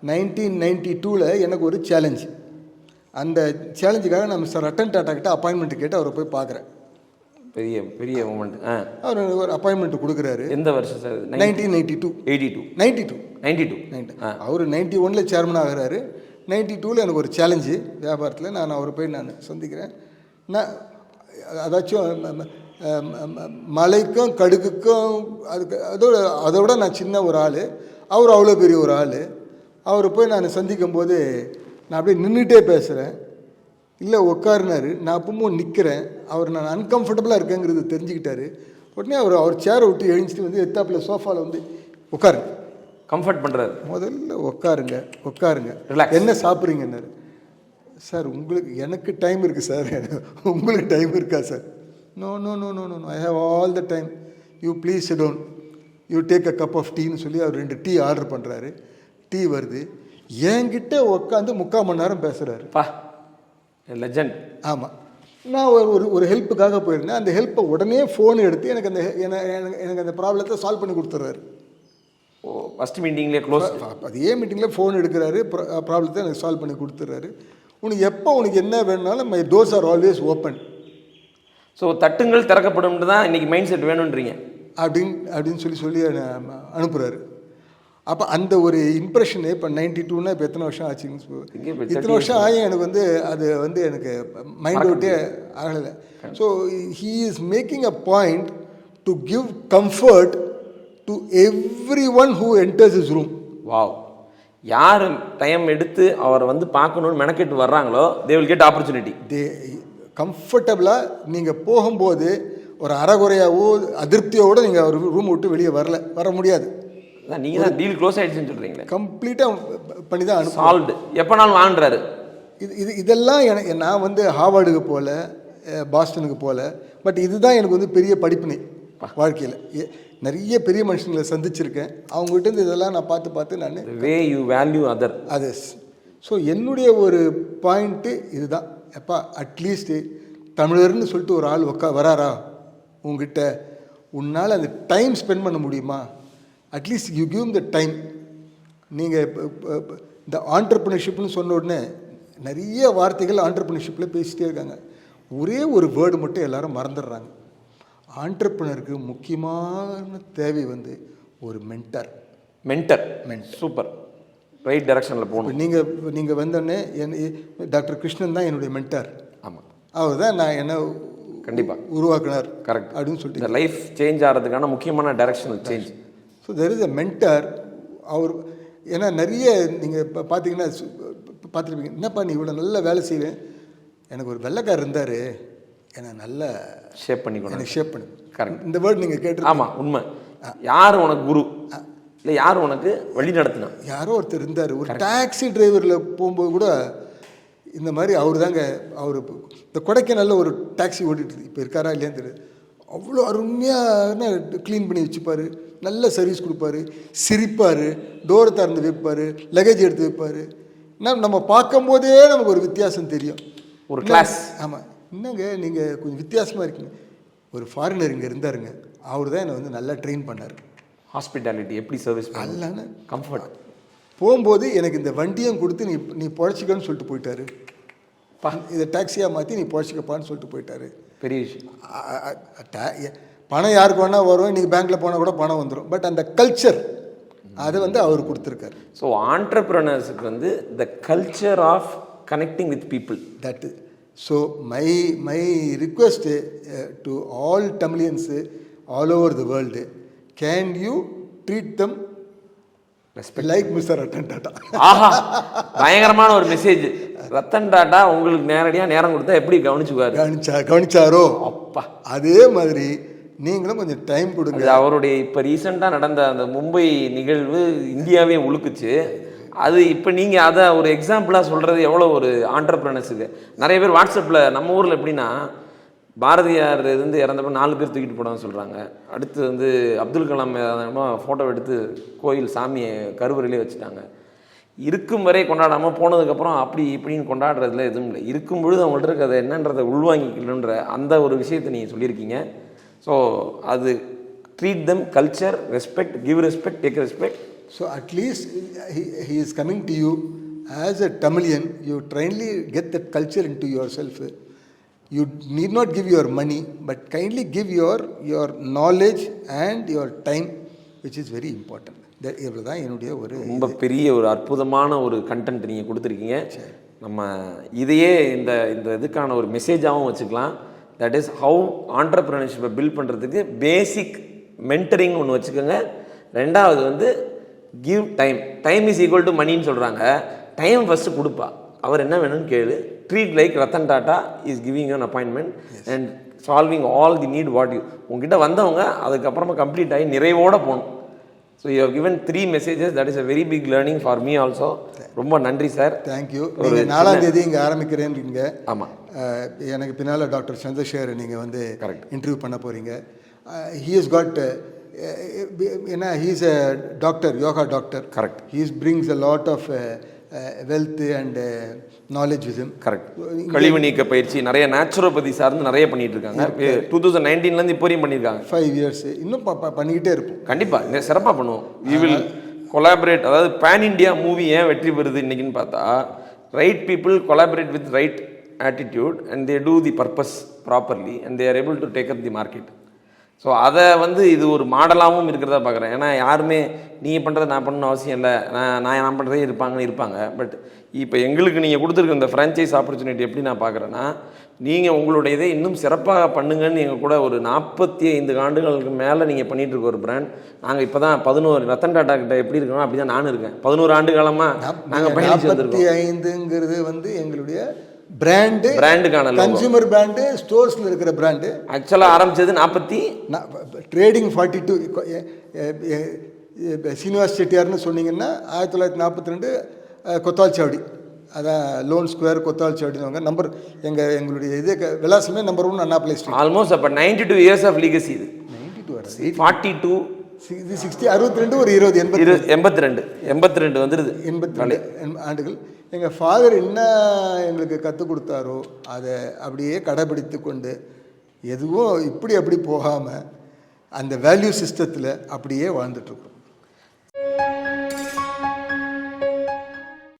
1992 எனக்கு ஒரு சேலஞ்சு. அந்த சேலஞ்சுக்காக நான் மிஸ்டர் ரத்தன் டாட்டா கிட்ட அப்பாயின்மெண்ட் கேட்டு அவரை போய் பார்க்குறேன். பெரிய பெரிய மூமெண்ட். அவர் ஒரு அப்பாயின்மெண்ட் கொடுக்குறாரு. எந்த வருஷம் சார்? 1992. 92. அவர் 91 சேர்மன் ஆகிறாரு. 92 எனக்கு ஒரு சேலஞ்சு வியாபாரத்தில். நான் அவரை போய் நான் சந்திக்கிறேன். நான் அதாச்சும் மலைக்கும் கடுக்குக்கும் அதுக்கு அதோட நான் சின்ன ஒரு ஆள், அவர் அவ்வளோ பெரிய ஒரு ஆள். அவரை போய் நான் சந்திக்கும் போது நான் அப்படியே நின்றுட்டே பேசுகிறேன். இல்லை உட்காருனாரு. நான் அப்பவும் நிற்கிறேன். அவர் நான் அன்கம்ஃபர்டபுளாக இருக்கேங்கிறது தெரிஞ்சுக்கிட்டாரு. உடனே அவர் சேரை விட்டு எழுஞ்சிட்டு வந்து எத்தாப்பில் சோஃபாவில் வந்து உட்காருங்க, கம்ஃபர்ட் பண்ணுறாரு. முதல்ல உட்காருங்க, என்ன சாப்பிட்றீங்கன்னாரு. சார் எனக்கு டைம் இருக்குது சார். உங்களுக்கு டைம் இருக்கா sir? No no no no no I have all the time. You please sit down, you take a cup of டீன்னு சொல்லி அவர் 2 டீ ஆர்டர் பண்ணுறாரு. டீ வருது. என்கிட்ட உட்காந்து 3/4 மணி நேரம் பேசுகிறாரு. லெஜண்ட். ஆமாம். நான் ஒரு ஹெல்ப்புக்காக போயிருந்தேன். அந்த ஹெல்ப்பை உடனே ஃபோன் எடுத்து எனக்கு அந்த ப்ராப்ளத்தை சால்வ் பண்ணி கொடுத்துட்றாரு. First மீட்டிங்லேயே close. அதே மீட்டிங்கில் ஃபோன் எடுக்கிறாரு, ப்ராப்ளத்தை எனக்கு சால்வ் பண்ணி கொடுத்துட்றாரு. உனக்கு என்ன வேணுனாலும் my doors are always open. So தட்டுங்கள் திறக்கப்படும் தான் இன்றைக்கி மைண்ட் செட் வேணுன்றீங்க அப்படின்னு சொல்லி அனுப்புகிறாரு. அப்போ அந்த ஒரு இம்ப்ரெஷனு இப்போ 92னா இப்போ எத்தனை வருஷம் ஆச்சுங்க? இத்தனை வருஷம் ஆகி எனக்கு எனக்கு மைண்ட் அவுட்டே ஆகலை. So he is making a point to give comfort to every one who enters is room. Wow. யார் டைம் எடுத்து அவரை வந்து பார்க்கணுன்னு மெனக்கெட்டு வர்றாங்களோ தே வில் கெட் ஆப்பர்ச்சுனிட்டி. கம்ஃபர்டபுளாக நீங்கள் போகும்போது ஒரு அறகுறையாவோ அதிருப்தியோடு நீங்கள் ஒரு ரூம் விட்டு வெளியே வர முடியாது. நீங்கள் தான் டீல் க்ளோஸ் ஆகிடுச்சுன்னு சொல்கிறீங்களே. கம்ப்ளீட்டாக பண்ணி தான் சால்வ்டு. எப்போனாலும் வாங்குறாரு. இதெல்லாம் நான் வந்து ஹார்வர்டுக்கு போகல, பாஸ்டனுக்கு போகல. பட் இதுதான் எனக்கு வந்து பெரிய படிப்பினை வாழ்க்கையில். நிறைய பெரிய மனுஷங்களை சந்திச்சிருக்கேன். அவங்ககிட்ட இதெல்லாம் நான் பார்த்து நான் way you value others. So என்னுடைய ஒரு பாயிண்ட்டு இதுதான். எப்பா அட்லீஸ்ட்டு தமிழர்னு சொல்லிட்டு ஒரு ஆள் வராரா உங்ககிட்ட, உன்னால் அந்த டைம் ஸ்பெண்ட் பண்ண முடியுமா? At least you give the time. நீங்கள் இந்த ஆண்டர்ப்ரனர்ஷிப்னு சொன்ன உடனே நிறைய வார்த்தைகள் ஆண்டர்ப்ரனர்ஷிப்பில் பேசிகிட்டே இருக்காங்க. ஒரே ஒரு வேர்டு மட்டும் எல்லாரும் மறந்துடுறாங்க. ஆண்டர்ப்ரனருக்கு முக்கியமான தேவை வந்து ஒரு மென்டர். சூப்பர். ரைட் டைரக்ஷனில் போகணும். நீங்கள் வந்தோடனே டாக்டர் கிருஷ்ணன் தான் என்னுடைய மென்டார். ஆமாம், அவர் தான் நான் என்ன கண்டிப்பாக உருவாக்குனார். கரெக்ட் அப்படின்னு சொல்லிட்டு இந்த லைஃப் சேஞ்ச் ஆகிறதுக்கான முக்கியமான directional change. So there is a mentor. அவர் ஏன்னா நிறைய நீங்கள் இப்போ பார்த்தீங்கன்னா பார்த்துருப்பீங்க, என்னப்பா நீ இவ்வளோ நல்லா வேலை செய்வேன், எனக்கு ஒரு வெள்ளைக்காரர் இருந்தார், என்னை நல்லா ஷேப் பண்ணி எனக்கு ஷேப் பண்ணி. கரெக்ட். இந்த வேர்டு நீங்கள் கேட்டு. ஆமாம், உண்மை. யார் உனக்கு குரு இல்லை, யார் உனக்கு வழி நடத்தினா? யாரோ ஒருத்தர் இருந்தார். ஒரு டாக்ஸி டிரைவரில் போகும்போது கூட இந்த மாதிரி அவர் தாங்க. அவர் இந்த கொடைக்கானல்ல ஒரு டாக்ஸி ஓட்டிட்டு இப்போ இருக்காரா இல்லையான்னு தெரியுது. அவ்வளோ அருமையாக க்ளீன் பண்ணி வச்சுப்பார், நல்ல சர்வீஸ் கொடுப்பாரு, சிரிப்பார், டோரை திறந்து வைப்பார், லக்கேஜ் எடுத்து வைப்பார். நம்ம பார்க்கும்போதே நமக்கு ஒரு வித்தியாசம் தெரியும். ஒரு கிளாஸ். ஆமாம், என்னங்க நீங்கள் கொஞ்சம் வித்தியாசமாக இருக்கீங்க. ஒரு ஃபாரினர் இங்கே இருந்தாருங்க, அவர் தான் என்னை வந்து நல்லா ட்ரெயின் பண்ணார். ஹாஸ்பிட்டாலிட்டி எப்படி சர்வீஸ் நல்லான்னு கம்ஃபர்ட். போகும்போது எனக்கு இந்த வண்டியும் கொடுத்து நீ பொழைச்சிக்கன்னு சொல்லிட்டு போயிட்டாரு. இதை டாக்ஸியாக மாற்றி நீ பொழைச்சிக்கப்பான்னு சொல்லிட்டு போயிட்டாரு. பெரிய விஷயம். பணம் யாருக்கு வேணால் வரும், இன்றைக்கி பேங்க்கில் போனால் கூட பணம் வந்துடும். பட் அந்த கல்ச்சர் அதை வந்து அவர் கொடுத்துருக்காரு. ஸோ ஆண்டர்ப்ரனர்ஸுக்கு வந்து the culture of connecting with people, that. So my request to all Tamilians all over the world, can you treat them respect like mister Ratan Tata? ஆஹா, பயங்கரமான ஒரு மெசேஜ். ரத்தன் டாட்டா உங்களுக்கு நேரடியாக நேரம் கொடுத்தா எப்படி கவனிச்சாரோ அப்பா, அதே மாதிரி நீங்களும் கொஞ்சம் டைம் கொடுங்க. அவருடைய இப்போ ரீசெண்டாக நடந்த அந்த மும்பை நிகழ்வு இந்தியாவே உழுக்குச்சு. அது இப்போ நீங்கள் அதை ஒரு எக்ஸாம்பிளாக சொல்கிறது எவ்வளோ ஒரு ஆண்டர்ப்ரனர்ஸுக்கு. நிறைய பேர் வாட்ஸ்அப்பில் நம்ம ஊரில் எப்படின்னா, பாரதியார் இருந்து இறந்தப்போ 4 பேர் தூக்கிட்டு போடான்னு சொல்கிறாங்க. அடுத்து வந்து அப்துல் கலாம் ஃபோட்டோ எடுத்து கோயில் சாமியை கருவறையிலே வச்சுட்டாங்க. இருக்கும் வரை கொண்டாடாமல் போனதுக்கப்புறம் அப்படி இப்படின்னு கொண்டாடுறதுல எதுவும் இல்லை. இருக்கும் பொழுது அவங்கள்ட்ட இருக்க அதை என்னன்றதை உள்வாங்கிக்கணுன்ற அந்த ஒரு விஷயத்தை நீங்கள் சொல்லியிருக்கீங்க. ஸோ அது treat them culture, respect, give respect, take respect, So at least he is coming to you as a Tamilian. You kindly get that culture into yourself. You need not give your money, but kindly give your knowledge and your time, which is very important. இவ்வளோதான் என்னுடைய ஒரு ரொம்ப பெரிய ஒரு அற்புதமான ஒரு content நீங்கள் கொடுத்துருக்கீங்க. நம்ம இதையே இந்த இதுக்கான ஒரு மெசேஜாகவும் வச்சுக்கலாம். தட் இஸ் ஹவு ஆண்டர்ப்ரனர்ஷிப்பை பில்ட் பண்ணுறதுக்கு பேசிக் மென்டரிங் ஒன்று வச்சுக்கோங்க. ரெண்டாவது வந்து give time. Time is equal to மணின்னு சொல்கிறாங்க. டைம் ஃபஸ்ட்டு கொடுப்பா, அவர் என்ன வேணும்னு கேளு. Treat like Ratan Tata is giving you an appointment and solving all the need what you. உங்ககிட்ட வந்தவங்க அதுக்கப்புறமா கம்ப்ளீட் ஆகி நிறைவோடு போகணும். So you have given 3 messages. That is a very big learning for me also. ரொம்ப நன்றி சார். தேங்க்யூ. நீங்கள் 4ஆம் தேதி இங்கே ஆரம்பிக்கிறேன்றீங்க. ஆமாம். எனக்கு பின்னால் டாக்டர் சந்திரசேகர் நீங்கள் வந்து கரெக்ட் இன்டர்வியூ பண்ண போகிறீங்க. ஹீ இஸ் காட் ஏன்னா he is a doctor, yoga doctor. Correct. He brings a lot of wealth and knowledge with him. Correct. கழிவு நீக்க பயிற்சி நிறைய நேச்சுரோபதி சார்ந்து நிறைய பண்ணிட்டு இருக்காங்க. 2019 இப்போ வரையும் பண்ணியிருக்காங்க. 5 years இன்னும் பண்ணிக்கிட்டே இருப்போம். கண்டிப்பாக சிறப்பாக பண்ணுவோம். We will collaborate. அதாவது பேன் இண்டியா மூவி ஏன் வெற்றி பெறுது இன்னைக்குன்னு பார்த்தா, right people collaborate with right attitude and they do the purpose properly and they are able to take up the market. So அதை வந்து இது ஒரு மாடலாகவும் இருக்கிறதா பார்க்குறேன். ஏன்னா யாருமே நீங்கள் பண்ணுறது நான் பண்ணணும் அவசியம் இல்லை, நான் பண்ணுறதே இருப்பாங்க. பட் இப்போ எங்களுக்கு நீங்கள் கொடுத்துருக்க இந்த ஃப்ரான்ச்சைஸ் ஆப்பர்ச்சுனிட்டி எப்படி நான் பார்க்குறேன்னா, நீங்கள் உங்களுடைய இதை இன்னும் சிறப்பாக பண்ணுங்கன்னு எங்கள் கூட ஒரு 45 ஆண்டுகளுக்கு மேலே நீங்கள் பண்ணிகிட்டு இருக்க ஒரு பிராண்ட். நாங்கள் இப்போ தான் 11 ரத்தன் டாட்டா கிட்ட எப்படி இருக்கணும் அப்படி தான் நானும் இருக்கேன். 11 ஆண்டு காலமாக நாங்கள் பயணிச்சு வந்திருக்கோம். 45ங்கிறது வந்து எங்களுடைய பிராண்டுக்கான கன்சூமர் பிராண்டு, ஸ்டோர்ஸில் இருக்கிற பிராண்டு. ஆக்சுவலாக ஆரம்பித்தது 40 ட்ரேடிங் 42. சீனிவாஸ் செட்டியார்னு சொன்னீங்கன்னா 1942 கொத்தால் சாவடி, அதான் லோன் ஸ்கொயர் கொத்தால் சாவடினவங்க நம்பர். எங்களுடைய இது விலாசமே நம்பர் 1 அண்ணாமலை ஸ்ட்ரீட். ஆல்மோஸ்ட் அப்போ 92 years ஆஃப் லீகசி. இது 42 இது 60 62 ஒரு 20 82 வந்துடுது. 82 ஆண்டுகள். எங்கள் ஃபாதர் என்ன எங்களுக்கு கற்றுக் கொடுத்தாரோ அதை அப்படியே கடைபிடித்து கொண்டு எதுவும் இப்படி அப்படி போகாமல் அந்த வேல்யூ சிஸ்டத்தில் அப்படியே வாழ்ந்துட்டுருக்கோம்.